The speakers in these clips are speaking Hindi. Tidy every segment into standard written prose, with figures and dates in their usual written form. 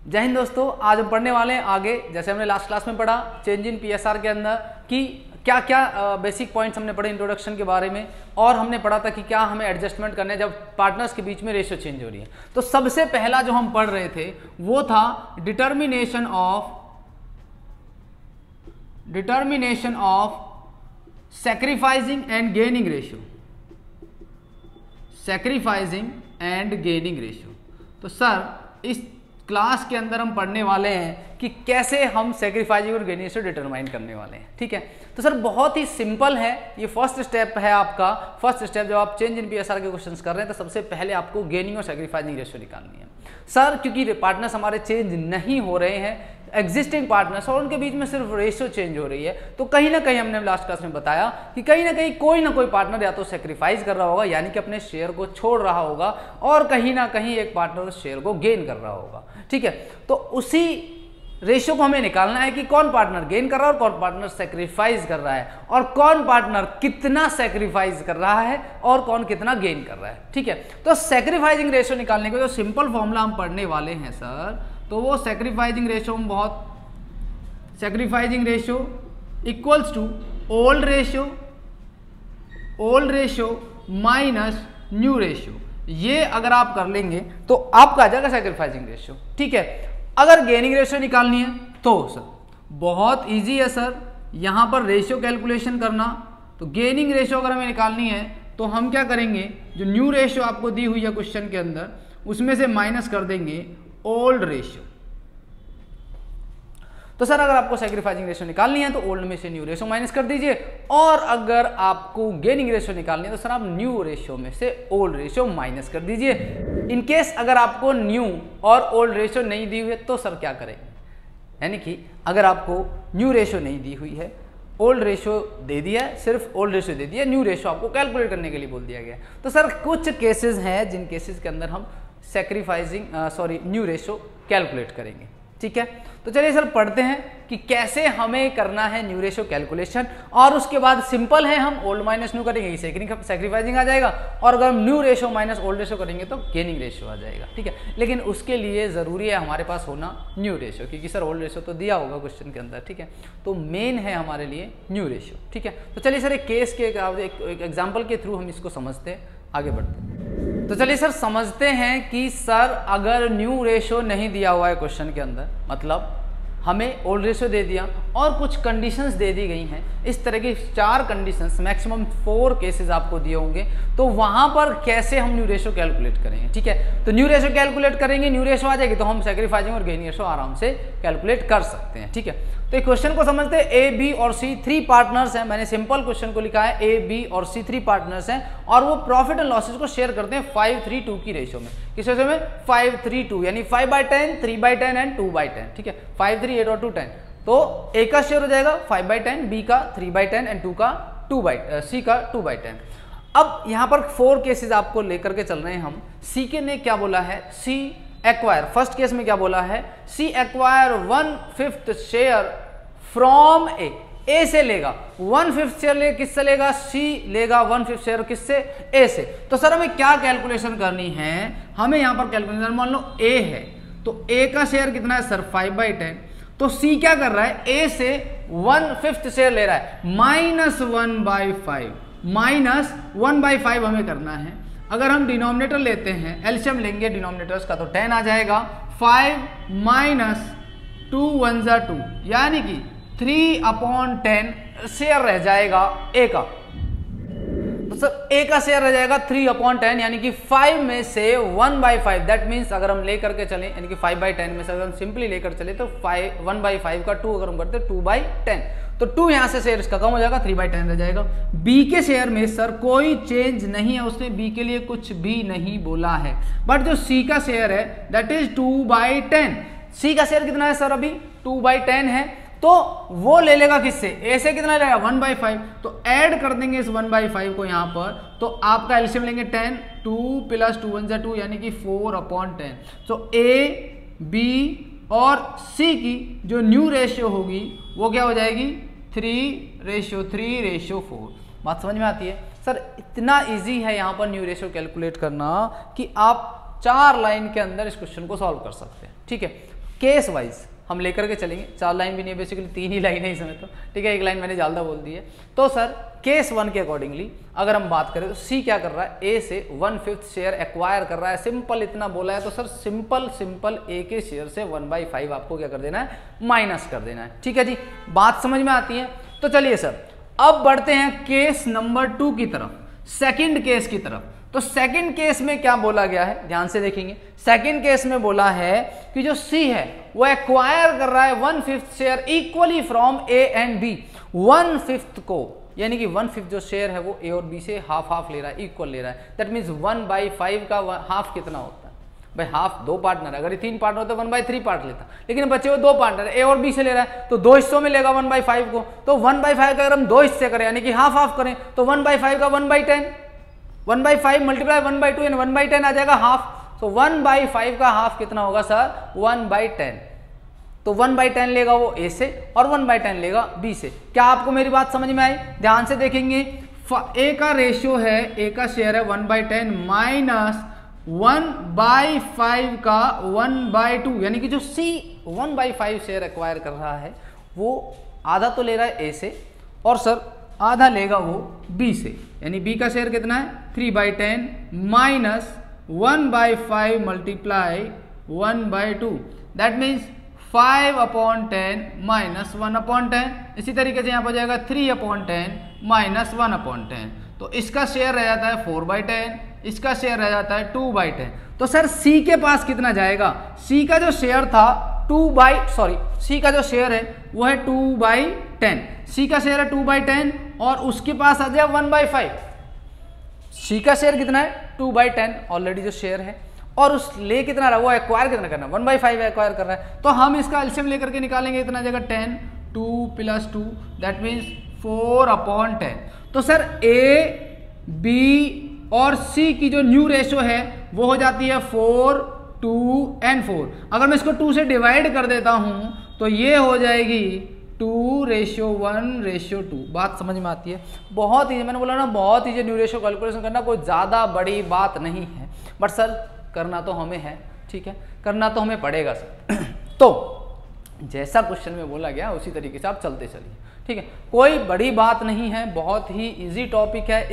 जय हिंद दोस्तों, आज हम पढ़ने वाले हैं आगे, जैसे हमने लास्ट क्लास में पढ़ा चेंज इन पीएसआर के अंदर कि क्या क्या बेसिक पॉइंट्स हमने पढ़े इंट्रोडक्शन के बारे में, और हमने पढ़ा था कि क्या हमें एडजस्टमेंट करने जब पार्टनर्स के बीच में रेशियो चेंज हो रही है। तो सबसे पहला जो हम पढ़ रहे थे वो था determination of sacrificing and gaining ratio. Sacrificing and gaining ratio. तो सर इस क्लास के अंदर हम पढ़ने वाले हैं कि कैसे हम सैक्रिफाइसिंग और गेनिंग रेशियो डिटरमाइन करने वाले हैं। ठीक है, तो सर बहुत ही सिंपल है, ये फर्स्ट स्टेप है आपका। फर्स्ट स्टेप जब आप चेंज इन पीएसआर के क्वेश्चंस कर रहे हैं तो सबसे पहले आपको गेनिंग और सैक्रिफाइसिंग रेशियो निकालनी है। सर क्योंकि पार्टनर्स हमारे चेंज नहीं हो रहे हैं, एग्जिस्टिंग पार्टनर्स, और उनके बीच में सिर्फ रेशियो चेंज हो रही है, तो कहीं ना कहीं हमने लास्ट क्लास में बताया कि कहीं ना कहीं कोई ना कोई पार्टनर या तो सेक्रीफाइस कर रहा होगा, यानी कि अपने शेयर को छोड़ रहा होगा, और कहीं ना कहीं एक पार्टनर उस शेयर को गेन कर रहा होगा। ठीक है, तो उसी रेशियो को हमें निकालना है कि कौन पार्टनर गेन कर रहा है और कौन पार्टनर सेक्रीफाइस कर रहा है, और कौन पार्टनर कितना सेक्रीफाइस कर रहा है और कौन कितना गेन कर रहा है। ठीक है, तो सेक्रीफाइसिंग रेशियो निकालने के जो सिंपल फॉर्मूला हम पढ़ने वाले हैं सर, तो वो सैक्रिफाइसिंग रेशियो में sacrificing ratio equals to old ratio minus new ratio. ये अगर आप कर लेंगे तो आपका आ जाएगा सैक्रिफाइसिंग रेशियो। ठीक है, अगर गेनिंग रेशियो निकालनी है तो सर बहुत इजी है सर, यहां पर रेशियो कैलकुलेशन करना। तो गेनिंग रेशियो अगर हमें निकालनी है तो हम क्या करेंगे, जो न्यू रेशियो आपको दी हुई है क्वेश्चन के अंदर उसमें से माइनस कर देंगे ओल्ड रेशियो। तो सर अगर आपको सैक्रिफाइसिंग रेशियो निकालनी है तो ओल्ड में से न्यू रेशियो माइनस कर दीजिए, और अगर आपको गेनिंग रेशियो निकालनी है तो सर आप न्यू रेशियो में से ओल्ड रेशियो माइनस कर दीजिए। इन केस अगर आपको न्यू और ओल्ड रेशियो नहीं दी हुई है तो सर क्या करेंगे, यानी कि अगर आपको न्यू रेशियो नहीं दी हुई है, ओल्ड रेशियो दे दिया है, सिर्फ ओल्ड रेशियो दे दिया, न्यू रेशियो आपको कैलकुलेट करने के लिए बोल दिया गया। तो सर कुछ केसेस हैं जिन केसेस के अंदर हम न्यू रेशियो कैलकुलेट करेंगे। ठीक है, तो चलिए सर पढ़ते हैं कि कैसे हमें करना है न्यू रेशियो कैलकुलेशन, और उसके बाद सिंपल है, हम ओल्ड माइनस न्यू करेंगे, सैक्रिफाइसिंग आ जाएगा, और अगर हम new ratio minus old ratio करेंगे तो गेनिंग रेशियो आ जाएगा। ठीक है, लेकिन उसके लिए जरूरी है हमारे पास होना न्यू रेशियो, क्योंकि सर ओल्ड रेशियो तो दिया होगा क्वेश्चन के अंदर। ठीक है, तो मेन है हमारे लिए न्यू रेशियो। ठीक है, तो चलिए सर एक केस के एक एग्जाम्पल के थ्रू हम इसको समझते हैं, आगे बढ़ते हैं। तो चलिए सर समझते हैं कि सर अगर न्यू रेशियो नहीं दिया हुआ है क्वेश्चन के अंदर, मतलब हमें ओल्ड रेशियो दे दिया और कुछ कंडीशंस दे दी गई हैं, इस तरह की 4 कंडीशंस, मैक्सिमम 4 केसेस आपको दिए होंगे, तो वहां पर कैसे हम न्यू रेशियो कैलकुलेट करेंगे। ठीक है, तो न्यू रेशियो कैलकुलेट करेंगे, न्यू रेशियो आ जाएगी तो हम सैक्रिफाइसिंग और गेनिंग रेशियो आराम से कैलकुलेट कर सकते हैं। ठीक है, तो क्वेश्चन को समझते हैं। ए, बी और सी 3 पार्टनर्स हैं, मैंने सिंपल क्वेश्चन को लिखा है, ए, बी और सी 3 पार्टनर्स हैं, और वो प्रॉफिट एंड लॉसेज को शेयर करते हैं 5-3-2 की रेशियो में। किस रेशियो में? 5-3-2, यानी 5/10, 3/10 एंड 2/10। ठीक है, 5, 3, 8 और 2, 10। तो ए का शेयर हो जाएगा 5/10, बी का 3/10 एंड सी का 2/10। अब यहां पर 4 केसेस आपको लेकर के चल रहे हैं हम। सी के ने क्या बोला है, सी एक्वायर, फर्स्ट केस में क्या बोला है, सी एक्वायर 1/5 शेयर फ्रॉम ए से लेगा 1/5 शेयर, किससे लेगा, सी लेगा 1/5 शेयर किससे, ए से। तो सर हमें क्या कैलकुलेशन करनी है, हमें यहां पर कैलकुलेशन, मान लो ए है तो ए का शेयर कितना है सर 5/10, तो सी क्या कर रहा है, ए से 1/5 शेयर ले रहा है, -1/5 हमें करना है। अगर हम डिनोमिनेटर लेते हैं, एलसीएम लेंगे डिनोमिनेटर्स का, तो 10 आ जाएगा, 5 - 2 1 जा 2, यानी कि 3/10 शेयर रह जाएगा ए का। तो सर ए का शेयर रह जाएगा 3/10, यानी कि 5 में से 1/5, दैट मीन्स अगर हम लेकर के चलें, यानी कि 5/10 में से अगर हम सिंपली लेकर चले तो 1/5 का 2 अगर हम करते 2/10, तो 2 यहां से शेयर इसका कम हो जाएगा, 3/10 रह जाएगा। बी के शेयर में सर कोई चेंज नहीं है, उसने बी के लिए कुछ भी नहीं बोला है, बट जो सी का शेयर है दैट इज 2/10। सी का शेयर कितना है सर, अभी 2/10 है, तो वो ले लेगा किससे, ए से कितना लेगा 1/5, तो ऐड कर देंगे इस 1/5 को यहां पर, तो आपका एलसीएम लेंगे 10, 2 + 2 1 2, यानी कि 4/10। तो ए, बी और सी की जो न्यू रेशियो होगी वो क्या हो जाएगी, 3:3:4। बात समझ में आती है सर? इतना इजी है यहाँ पर न्यू रेशियो कैलकुलेट करना कि आप 4 लाइन के अंदर इस क्वेश्चन को सॉल्व कर सकते हैं। ठीक है, केस वाइज हम लेकर के चलेंगे। 4 लाइन भी नहीं है, बेसिकली 3 ही लाइन है इसमें तो, ठीक है, 1 लाइन मैंने ज़्यादा बोल दी है। तो सर केस 1 के अकॉर्डिंगली अगर हम बात करें तो सी क्या कर रहा है, ए से 1/5 शेयर एक्वायर कर रहा है। सिंपल इतना बोला है तो सर सिंपल ए के शेयर से 1/5 आपको क्या कर देना है, माइनस कर देना है। ठीक है जी, बात समझ में आती है। तो चलिए सर अब बढ़ते हैं केस नंबर 2 की तरफ, सेकंड केस की तरफ। तो सेकंड केस में क्या बोला गया है, ध्यान से देखेंगे। सेकंड केस में बोला है कि जो सी है वो एक्वायर कर रहा है 1/5 share equally from A and B. 1/5 को यानी कि 1/5 जो शेयर है वो ए और बी से हाफ ले रहा है, इक्वल ले रहा है। दैट मीन्स 1/5 का हाफ कितना होता है भाई, हाफ 2 पार्टनर, अगर ये 3 पार्टनर होता 1/3 पार्ट लेता, लेकिन बच्चे वो 2 पार्टनर ए और बी से ले रहा है तो 2 हिस्सों में लेगा 1/5 को। तो 1/5 का अगर हम 2 हिस्से करें यानी कि हाफ करें तो 1/5 का 1/10, 1/5 मल्टीप्लाई 1/2 यानी 1/10 आ जाएगा हाफ। तो 1/5 का हाफ कितना होगा सर, 1/10। तो 1/10 लेगा वो ए से और 1/10 लेगा बी से। क्या आपको मेरी बात समझ में आई? ध्यान से देखेंगे, ए का रेशियो है, ए का शेयर है 1/10 माइनस 1/5 का 1/2, यानी कि जो सी 1/5 शेयर एक्वायर कर रहा है वो आधा तो ले रहा है ए से और सर आधा लेगा वो बी से, यानी बी का शेयर कितना है 3/10 minus 1/5 multiply 1/2, that means 5/10 minus 1/10। इसी तरीके से यहाँ पर जाएगा 3/10 माइनस 1/10। तो इसका शेयर रह जाता है 4/10, इसका शेयर रह जाता है 2/10। तो सर सी के पास कितना जाएगा, सी का जो शेयर था सी का जो शेयर है वो है 2/10, सी का शेयर है 2/10 और उसके पास आ जाए 1/5। सी का शेयर कितना है 2/10 ऑलरेडी जो शेयर है, और उस ले कितना रहा, वो एक्वायर कितना करना है 1/5 एक्वायर कर रहा है। तो हम इसका एलसीएम लेकर के निकालेंगे, इतना जगह 10, 2 + 2 दैट मीन्स 4/10। तो सर ए बी और सी की जो न्यू रेशो है वो हो जाती है 4, 2 and 4। अगर मैं इसको 2 से डिवाइड कर देता हूं तो ये हो जाएगी 2:1:2। बात समझ में आती है? बहुत ही, मैंने बोला ना बहुत ही न्यू रेशो कैलकुलेशन करना कोई ज़्यादा बड़ी बात नहीं है, बट सर करना तो हमें है, ठीक है, करना तो हमें पड़ेगा सर। तो जैसा क्वेश्चन में बोला गया उसी तरीके से आप चलते चलिए, ठीक है, कोई बड़ी बात नहीं है, बहुत ही इजी टॉपिक है।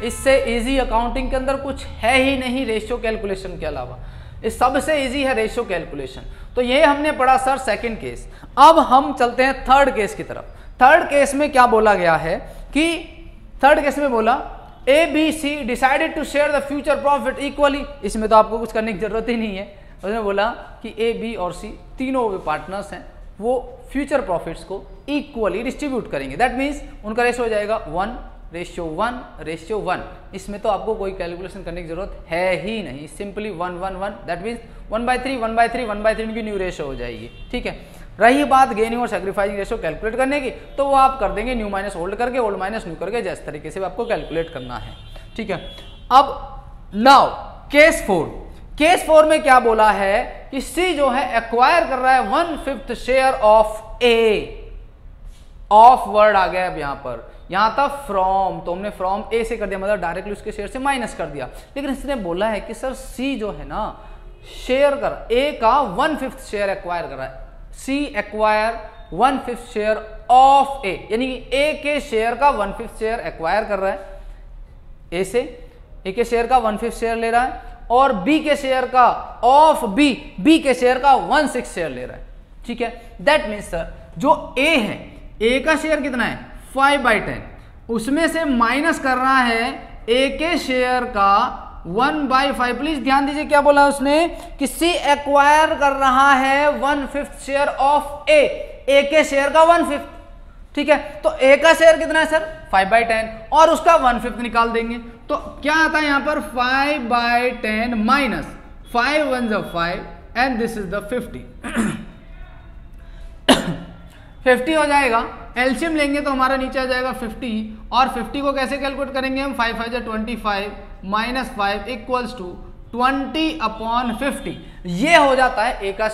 इससे इजी अकाउंटिंग के अंदर कुछ है ही नहीं रेशियो कैलकुलेशन के अलावा, इस सबसे इजी है रेशियो कैलकुलेशन। तो ये हमने पढ़ा सर सेकंड केस। अब हम चलते हैं थर्ड केस की तरफ। थर्ड केस में क्या बोला गया है कि थर्ड केस में बोला A B C decided to share the future profit equally. इसमें तो आपको कुछ करने की जरूरत ही नहीं है, उसने बोला कि ए बी और सी तीनों पार्टनर्स हैं, वो फ्यूचर प्रॉफिट्स को इक्वली डिस्ट्रीब्यूट करेंगे। दैट मीन्स उनका रेशियो हो जाएगा 1:1:1। इसमें तो आपको कोई कैलकुलेशन करने की जरूरत है ही नहीं, सिंपली 1:1:1 दैट मीन्स 1/3 उनकी न्यू रेशियो हो जाएगी, ठीक है। रही बात गेनिंग और सैक्रिफाइसिंग रेशियो कैलकुलेट करने की, तो वो आप कर देंगे न्यू माइनस ओल्ड करके, ओल्ड माइनस न्यू करके, जिस तरीके से आपको कैलकुलेट करना है, ठीक है। अब नाउ केस 4 में क्या बोला है कि सी जो है एक्वायर कर रहा है 1/5 share of A. Of word आ गया अब यहां था फ्रॉम, तो हमने फ्रॉम ए से कर दिया, मतलब डायरेक्टली उसके शेयर से माइनस कर दिया। लेकिन इसने बोला है कि सर सी जो है ना शेयर कर ए का 1/5 शेयर एक्वायर कर रहा है। सी एक्वायर 1/5 शेयर ऑफ ए, यानी कि ए के शेयर का 1/5 शेयर एक्वायर कर रहा है ए से, ए के शेयर का 1/5 शेयर ले रहा है, और बी के शेयर का ऑफ बी के शेयर का 1/6 शेयर ले रहा है, ठीक है। दैट मीन्स सर जो ए है, ए का शेयर कितना है 5/10, उसमें से माइनस कर रहा है ए के शेयर का 1/5। प्लीज ध्यान दीजिए क्या बोला उसने कि सी एक्वायर कर रहा है 1/5 शेयर ऑफ ए के शेयर का 1/5, ठीक है। तो ए का शेयर कितना है सर 5/10 और उसका 1/5 निकाल देंगे, तो क्या आता है यहां पर 5/10 minus 5 1 5 and this is the 50। 50 हो जाएगा, एलसीएम लेंगे तो हमारा नीचे आ जाएगा 50, और 50 को कैसे कैलकुलेट करेंगे हम, 5 5 25 माइनस 5 इक्वल्स टू 20/50। ये हो जाता है ए का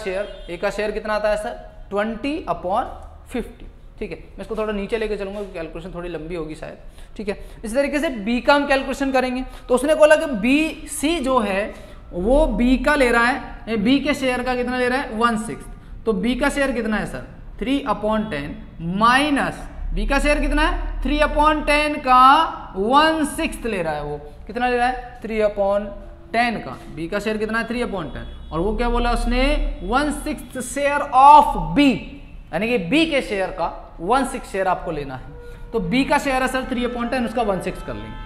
शेयर कितना आता है सर 20/50, ठीक है। मैं इसको थोड़ा नीचे लेके चलूंगा क्योंकि कैलकुलेशन थोड़ी लंबी होगी शायद, ठीक है। इसी तरीके से बी का हम कैलकुलेशन करेंगे, तो उसने बोला कि बी सी जो है वो बी का ले रहा है, बी के शेयर का कितना ले रहा है 1/6, तो बी का शेयर कितना है सर 3/10 माइनस बी का शेयर कितना है 3/10 का 1/6 ले रहा है, वो कितना ले रहा है 3/10 का, बी का शेयर कितना है 3/10 और वो क्या बोला उसने 1/6 शेयर ऑफ बी, यानी कि बी के शेयर का 1/6 शेयर आपको लेना है। तो बी का शेयर है सर 3/10, उसका 1/6 कर लेंगे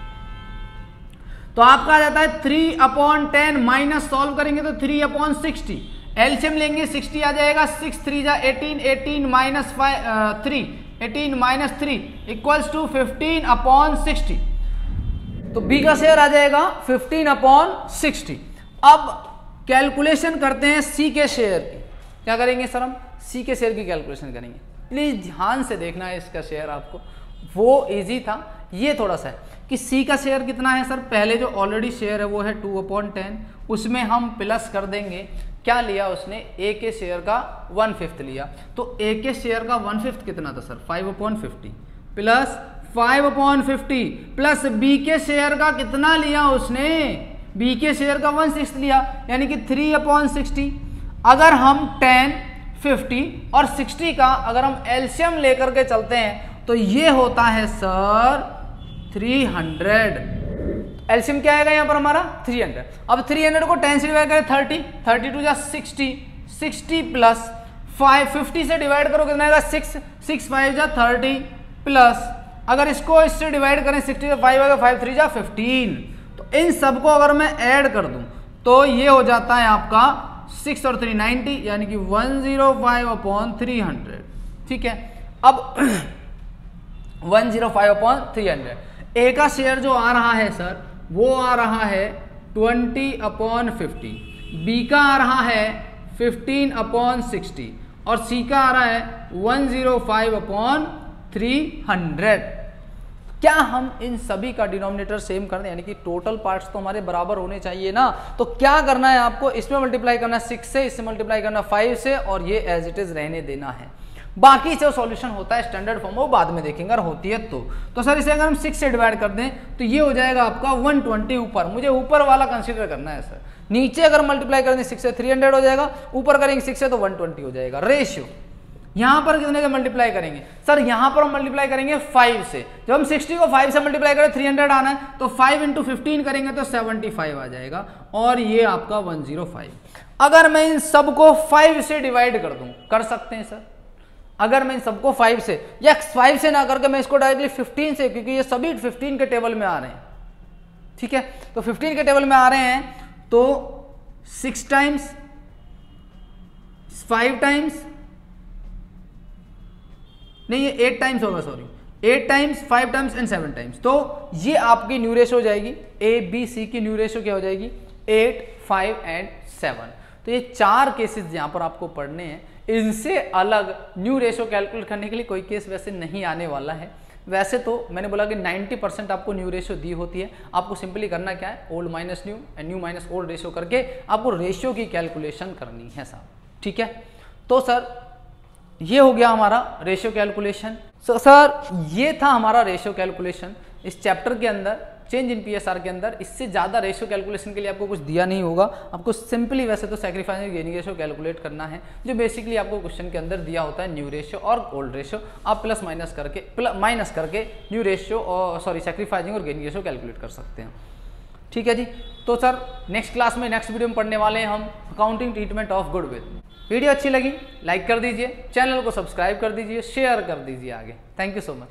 तो आपका आ जाता है 3/10 माइनस सॉल्व करेंगे तो 3/60, एलसीएम लेंगे 60 आ जाएगा, 6 3 जा 18, 18 माइनस 3, 18 माइनस 3 इक्वल्स टू 15/60, तो बी का शेयर आ जाएगा 15/60। अब कैलकुलेशन करते हैं सी के शेयर की, क्या करेंगे सर हम सी के शेयर की कैलकुलेशन करेंगे, प्लीज ध्यान से देखना है इसका शेयर आपको, वो इजी था, ये थोड़ा सा है कि सी का शेयर कितना है सर, पहले जो ऑलरेडी शेयर है वो है 2/10, उसमें हम प्लस कर देंगे, क्या लिया उसने ए के शेयर का 1/5 लिया, तो ए के शेयर का 1/5 कितना था सर 5/50 प्लस 5/50 प्लस बी के शेयर का कितना लिया उसने, बी के शेयर का 1/6 लिया, यानी कि 3/60। अगर हम 10, 50 और 60 का अगर हम एलसीएम लेकर के चलते हैं तो ये होता है सर 300, एलसीएम क्या आएगा यहाँ पर हमारा 300। अब 300 को 10 से डिवाइड करें 30, 32 जा 60, 60 प्लस 50 से डिवाइड करो कितना आएगा 6, 6 5 जा 30 प्लस अगर इसको इससे डिवाइड करें 60 से 5 आएगा 5 3 जा 15, तो इन सबको अगर मैं ऐड कर दूं तो ये हो जाता है आपका 6 और 3 90, यानी कि 105/300, ठीक है। अब 105/300, ए का शेयर जो आ रहा है सर वो आ रहा है 20/50, बी का आ रहा है 15/60 और सी का आ रहा है 105/300। क्या हम इन सभी का डिनोमिनेटर सेम कर दें, यानी कि टोटल पार्ट्स तो हमारे बराबर होने चाहिए ना, तो क्या करना है आपको, इसमें मल्टीप्लाई करना है 6 से, इससे मल्टीप्लाई करना 5 से और ये एज इट इज रहने देना है। बाकी जो सॉल्यूशन होता है स्टैंडर्ड फॉर्म वो बाद में देखेंगे अगर होती है तो सर इसे अगर हम 6 से डिवाइड कर दें तो ये हो जाएगा आपका 120, ऊपर मुझे ऊपर वाला कंसीडर करना है सर, नीचे अगर मल्टीप्लाई कर दें 6 से 300 हो जाएगा, ऊपर करेंगे 6 से तो 120 हो जाएगा। रेशियो यहां पर कितने का मल्टीप्लाई करेंगे सर, यहां पर हम मल्टीप्लाई करेंगे 5 से, जब हम 60 को 5 से मल्टीप्लाई करें 300 आना है तो 5 × 15 करेंगे तो 75 आ जाएगा और ये आपका 105। अगर मैं इन सबको 5 से डिवाइड कर दूं, कर सकते हैं सर, अगर मैं इन सबको 5 से या 5 से ना करके मैं इसको डायरेक्टली 15 से, क्योंकि ये सभी 15 के टेबल में आ रहे हैं, ठीक है, तो 15 के टेबल में आ रहे हैं तो 6 टाइम्स 5 टाइम्स नहीं, ये 8 टाइम्स होगा, sorry 8 times 5 times and 7 times, तो ये आपकी न्यू रेशो हो जाएगी, ए बी सी की न्यू रेशो क्या हो जाएगी 8, 5 एंड 7। तो ये 4 केसेस यहां पर आपको पढ़ने हैं, इनसे अलग न्यू रेशो कैलकुलेट करने के लिए कोई केस वैसे नहीं आने वाला है। वैसे तो मैंने बोला कि 90% आपको न्यू रेशो दी होती है, आपको सिंपली करना क्या है old minus new and new minus old ratio करके आपको रेशियो की कैलकुलेशन करनी है साहब, ठीक है। तो सर ये हो गया हमारा रेशियो कैलकुलेशन। सर ये था हमारा रेशियो कैलकुलेशन इस चैप्टर के अंदर, चेंज इन पीएसआर के अंदर। इससे ज़्यादा रेशियो कैलकुलेशन के लिए आपको कुछ दिया नहीं होगा, आपको सिंपली वैसे तो सैक्रिफाइस गेनिंग रेशियो कैलकुलेट करना है, जो बेसिकली आपको क्वेश्चन के अंदर दिया होता है न्यू रेशियो और ओल्ड रेशियो, आप प्लस माइनस करके न्यू रेशियो और सॉरी सैक्रिफाइसिंग और गेनिंग रेशियो कैलकुलेट कर सकते हैं, ठीक है जी। तो सर नेक्स्ट क्लास में नेक्स्ट वीडियो में पढ़ने वाले हैं हम accounting treatment of goodwill. Video अच्छी लगी लाइक कर दीजिए, चैनल को सब्सक्राइब कर दीजिए, शेयर कर दीजिए आगे। Thank you so much.